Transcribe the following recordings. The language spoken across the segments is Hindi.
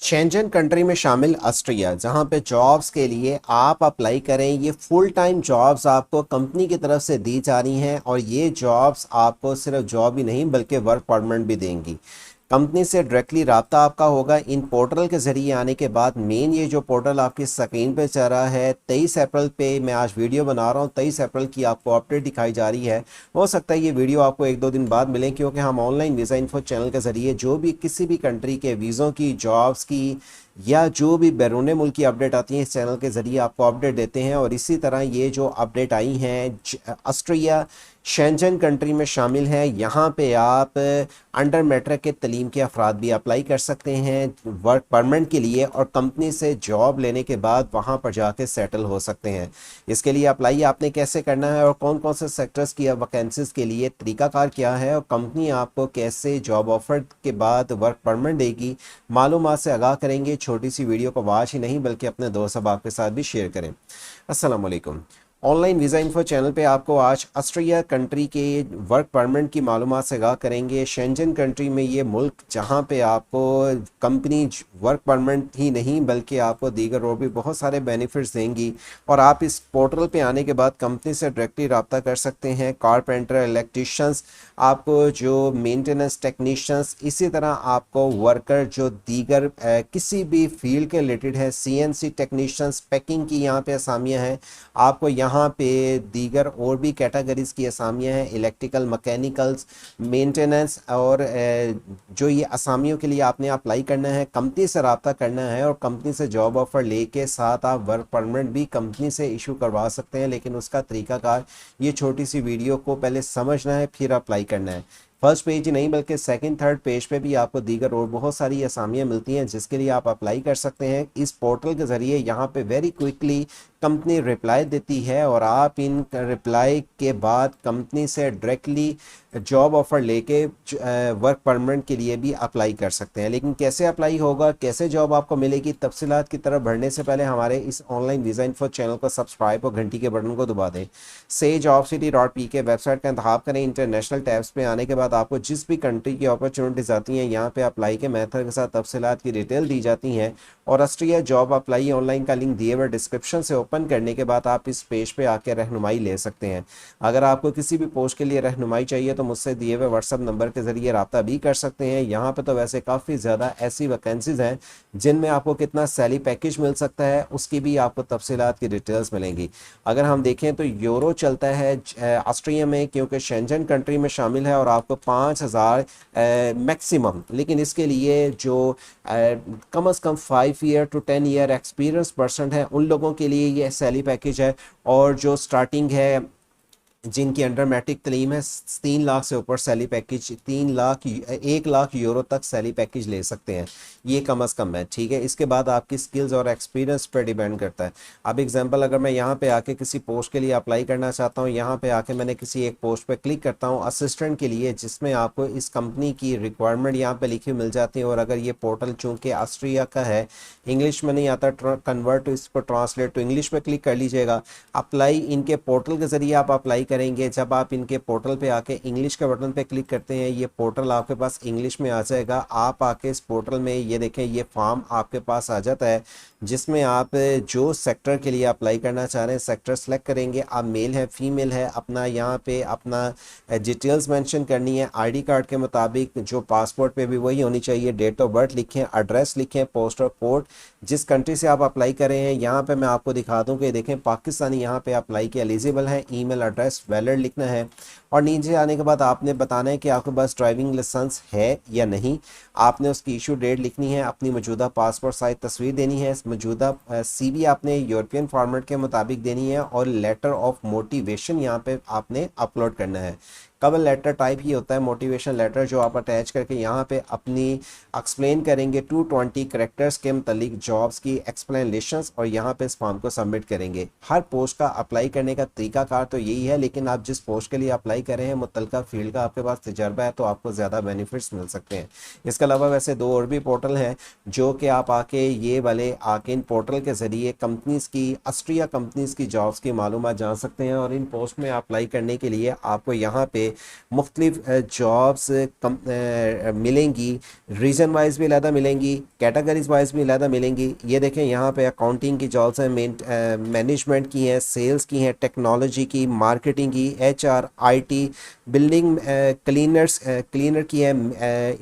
शेंजन कंट्री में शामिल ऑस्ट्रिया, जहां पे जॉब्स के लिए आप अप्लाई करें। ये फुल टाइम जॉब्स आपको कंपनी की तरफ से दी जा रही हैं और ये जॉब्स आपको सिर्फ जॉब ही नहीं बल्कि वर्क परमिट भी देंगी। कंपनी से डायरेक्टली रब्ता आपका होगा इन पोर्टल के ज़रिए आने के बाद। मेन ये जो पोर्टल आपकी स्क्रीन पे चल रहा है, 23 अप्रैल पे मैं आज वीडियो बना रहा हूँ, 23 अप्रैल की आपको अपडेट दिखाई जा रही है। हो सकता है ये वीडियो आपको एक दो दिन बाद मिले, क्योंकि हम ऑनलाइन वीज़ा इन्फो चैनल के ज़रिए जो भी किसी भी कंट्री के वीज़ों की, जॉब्स की या जो भी बैरून मुल्क की अपडेट आती है इस चैनल के ज़रिए आपको अपडेट देते हैं। और इसी तरह ये जो अपडेट आई हैं, ऑस्ट्रिया शेंजन कंट्री में शामिल है। यहाँ पे आप अंडर मैट्रिक के तलीम के अफराद भी अप्लाई कर सकते हैं वर्क परमिट के लिए और कंपनी से जॉब लेने के बाद वहाँ पर जाके सेटल हो सकते हैं। इसके लिए अप्लाई आपने कैसे करना है और कौन कौन से सेक्टर्स की वैकेंसीज के लिए तरीकाकार क्या है और कंपनी आपको कैसे जॉब ऑफर के बाद वर्क परमिट देगी, मालूमात से आगाह करेंगे। छोटी सी वीडियो को वॉच ही नहीं बल्कि अपने दोस्त अहबाब के साथ भी शेयर करें। अस्सलाम वालेकुम। ऑनलाइन वीज़ा इन्फो चैनल पे आपको आज ऑस्ट्रिया कंट्री के वर्क परमिट की मालूमात से आगाह करेंगे। शेंजन कंट्री में ये मुल्क जहाँ पे आपको कंपनी वर्क परमिट ही नहीं बल्कि आपको दीगर और भी बहुत सारे बेनिफिट्स देंगी। और आप इस पोर्टल पे आने के बाद कंपनी से डायरेक्टली रब्ता कर सकते हैं। कारपेंटर, इलेक्ट्रीशियंस, आपको जो मेंटेनेंस टेक्नीशियंस, इसी तरह आपको वर्कर जो दीगर किसी भी फील्ड के रिलेटेड है, सीएनसी टेक्नीशियंस, पैकिंग की यहाँ पे असामियाँ हैं। आपको यहाँ पे दीगर और भी कैटेगरीज की असामियाँ हैं, इलेक्ट्रिकल, मैकेनिकल्स, मेंटेनेंस। और जो ये असामियों के लिए आपने अप्लाई करना है, कंपनी से रब्ता करना है और कंपनी से जॉब ऑफर लेके साथ आप वर्क परमिट भी कंपनी से इशू करवा सकते हैं। लेकिन उसका तरीकाकार ये छोटी सी वीडियो को पहले समझना है फिर अप्लाई करना है। फर्स्ट पेज ही नहीं बल्कि सेकंड थर्ड पेज पे भी आपको दीगर और बहुत सारी असामियाँ मिलती हैं जिसके लिए आप अप्लाई कर सकते हैं इस पोर्टल के ज़रिए। यहाँ पे वेरी क्विकली कंपनी रिप्लाई देती है और आप इन रिप्लाई के बाद कंपनी से डायरेक्टली जॉब ऑफर लेके वर्क परमिट के लिए भी अप्लाई कर सकते हैं। लेकिन कैसे अप्लाई होगा, कैसे जॉब आपको मिलेगी, तफसीलात की तरफ बढ़ने से पहले हमारे इस ऑनलाइन वीज़ा इन्फो चैनल को सब्सक्राइब और घंटी के बटन को दबा दें। से जॉब सिटी डॉट पी के वेबसाइट का इंतखाब करें। इंटरनेशनल टैब्स पे आने के बाद आपको जिस भी कंट्री की अपॉर्चुनिटीज़ आती हैं यहाँ पे अप्लाई के मेथड के साथ तफसीलात की डिटेल दी जाती हैं। और ऑस्ट्रिया जॉब अप्लाई ऑनलाइन का लिंक दिए हुए डिस्क्रिप्शन से ओपन करने के बाद आप इस पेज पे आके रहनुमाई ले सकते हैं। अगर आपको किसी भी पोस्ट के लिए रहनुमाई चाहिए तो मुझसे दिए हुए व्हाट्सएप नंबर के ज़रिए रब्ता भी कर सकते हैं। यहाँ पे तो वैसे काफ़ी ज़्यादा ऐसी वैकेंसीज हैं जिनमें आपको कितना सैलरी पैकेज मिल सकता है उसकी भी आपको तफसीलात की डिटेल्स मिलेंगी। अगर हम देखें तो यूरो चलता है ऑस्ट्रिया में, क्योंकि शेंजन कंट्री में शामिल है और आपको 5,000 मैक्सिमम, लेकिन इसके लिए जो कम अज़ कम 5 year to 10 year experience person है उन लोगों के लिए ये सैलरी पैकेज है। और जो स्टार्टिंग है जिनकी अंडर मैट्रिक तलीम है 3 लाख से ऊपर सैलरी पैकेज, 1 लाख यूरो तक सैलरी पैकेज ले सकते हैं। ये कम अज़ कम है, ठीक है। इसके बाद आपकी स्किल्स और एक्सपीरियंस पर डिपेंड करता है। अब एग्जांपल अगर मैं यहाँ पे आके किसी पोस्ट के लिए अप्लाई करना चाहता हूँ, यहाँ पे आके मैंने किसी एक पोस्ट पे क्लिक करता हूँ असिस्टेंट के लिए, जिसमें आपको इस कंपनी की रिक्वायरमेंट यहाँ पे लिखी मिल जाती है। और अगर ये पोर्टल चूँकि ऑस्ट्रिया का है, इंग्लिश में नहीं आता, कन्वर्ट टू इस पर ट्रांसलेट टू इंग्लिश पे क्लिक कर लीजिएगा। अप्लाई इनके पोर्टल के ज़रिए आप अप्लाई करेंगे। जब आप इनके पोर्टल पे आके इंग्लिश के बटन पे क्लिक करते हैं ये पोर्टल आपके पास इंग्लिश में आ जाएगा। आप आके इस पोर्टल में ये देखें, ये फॉर्म आपके पास आ जाता है जिसमें आप जो सेक्टर के लिए अप्लाई करना चाह रहे हैं सेक्टर सेलेक्ट करेंगे। आप मेल है, फीमेल है, अपना यहाँ पे अपना डिटेल्स मेंशन करनी है आईडी कार्ड के मुताबिक, जो पासपोर्ट पे भी वही होनी चाहिए। डेट ऑफ बर्थ लिखें, एड्रेस लिखें, पोस्टल कोड, जिस कंट्री से आप अप्लाई कर रहे हैं। यहाँ पे मैं आपको दिखा दूँ कि देखें पाकिस्तानी यहाँ पे अप्लाई के एलिजिबल हैं। ईमेल एड्रेस वैलिड लिखना है और नीचे आने के बाद आपने बताना है कि आपके पास ड्राइविंग लाइसेंस है या नहीं। आपने उसकी इशू डेट लिखनी है, अपनी मौजूदा पासपोर्ट साइज तस्वीर देनी है, मौजूदा सीवी आपने यूरोपियन फॉर्मेट के मुताबिक देनी है और लेटर ऑफ मोटिवेशन यहाँ पे आपने अपलोड करना है। कवर लेटर टाइप ही होता है मोटिवेशन लेटर, जो आप अटैच करके यहाँ पे अपनी एक्सप्लेन करेंगे 220 करेक्टर्स के मतलब जॉब्स की एक्सप्लेनेशंस और यहाँ पे इस फॉर्म को सबमिट करेंगे। हर पोस्ट का अप्लाई करने का तरीकाकार तो यही है, लेकिन आप जिस पोस्ट के लिए अप्लाई कर रहे हैं मुतलका फील्ड का आपके पास तजर्बा है तो आपको ज़्यादा बेनिफिट्स मिल सकते हैं। इसके अलावा वैसे 2 और भी पोर्टल हैं जो कि आप आके ये वाले आके इन पोर्टल के ज़रिए कंपनीज़ की, ऑस्ट्रिया कंपनीज़ की जॉब्स की मालूमात जान सकते हैं। और इन पोस्ट में अप्लाई करने के लिए आपको यहाँ पे मुख्तलिफ जॉब्स मिलेंगी, रीजन वाइज भी अलहदा मिलेंगी, कैटेगरीज वाइज भी अलहदा मिलेंगी। ये देखें यहाँ पे अकाउंटिंग की जॉब्स हैं, मैनेजमेंट की हैं, सेल्स की हैं, टेक्नोलॉजी की, मार्केटिंग की, HR, IT, बिल्डिंग क्लीनर की है,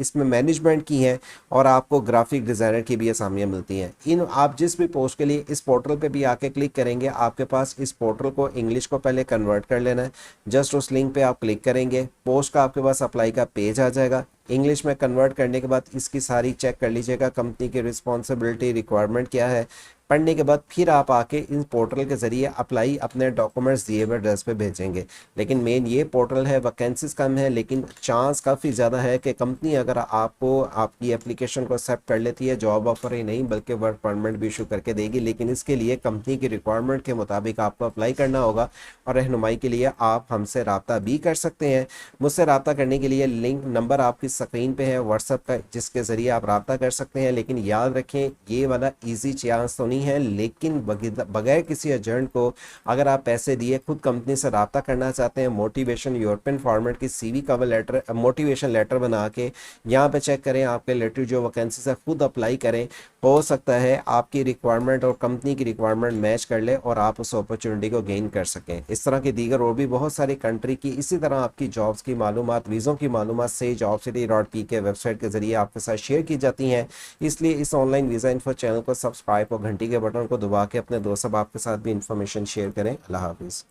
इसमें मैनेजमेंट की है, और आपको ग्राफिक डिज़ाइनर की भी असामियाँ मिलती हैं। इन आप जिस भी पोस्ट के लिए इस पोर्टल पे भी आके क्लिक करेंगे, आपके पास इस पोर्टल को इंग्लिश को पहले कन्वर्ट कर लेना है। जस्ट उस लिंक पे आप क्लिक करेंगे, पोस्ट का आपके पास अप्लाई का पेज आ जाएगा। इंग्लिश में कन्वर्ट करने के बाद इसकी सारी चेक कर लीजिएगा, कंपनी की रिस्पॉन्सिबिलिटी, रिक्वायरमेंट क्या है। पढ़ने के बाद फिर आप आके इन पोर्टल के ज़रिए अप्लाई अपने डॉक्यूमेंट्स दिए हुए एड्रेस पे भेजेंगे। लेकिन मेन ये पोर्टल है, वैकेंसीज कम है, लेकिन चांस काफ़ी ज़्यादा है कि कंपनी अगर आपको आपकी एप्लीकेशन को एक्सेप्ट कर लेती है, जॉब ऑफर ही नहीं बल्कि वर्क परमिट भी इशू करके देगी। लेकिन इसके लिए कंपनी की रिक्वायरमेंट के मुताबिक आपको अप्लाई करना होगा, और रहनुमाई के लिए आप हमसे रब्ता भी कर सकते हैं। मुझसे रब्ता करने के लिए लिंक नंबर आपकी स्क्रीन पे है व्हाट्सएप का, जिसके ज़रिए आप रब्ता कर सकते हैं। लेकिन याद रखें, ये वाला ईजी चांस तो नहीं है, लेकिन बगैर किसी एजेंट को अगर आप पैसे दिए खुद कंपनी से रब्ता करना चाहते हैं, मोटिवेशन यूरोपियन फॉर्मेट की CV cover letter, motivation letter बना के यहाँ पे चेक करें, आपके रिलेटेड जो वैकेंसी से खुद अप्लाई करें। हो सकता है आपकी रिक्वायरमेंट और कंपनी की रिक्वायरमेंट मैच कर ले और आप उस अपॉर्चुनिटी को गेन कर सकें। इस तरह की दीगर और भी बहुत सारी कंट्री की इसी तरह आपकी जॉब्स की मालूमात, वीज़ों की मालूमात से jobcity.p वेबसाइट के ज़रिए आपके साथ शेयर की जाती हैं। इसलिए इस ऑनलाइन वीज़ा इन्फो चैनल को सब्सक्राइब और घंटी के बटन को दबा के अपने दोस्त अब आपके साथ भी इंफॉर्मेशन शेयर करें। अल्लाह हाफिज़।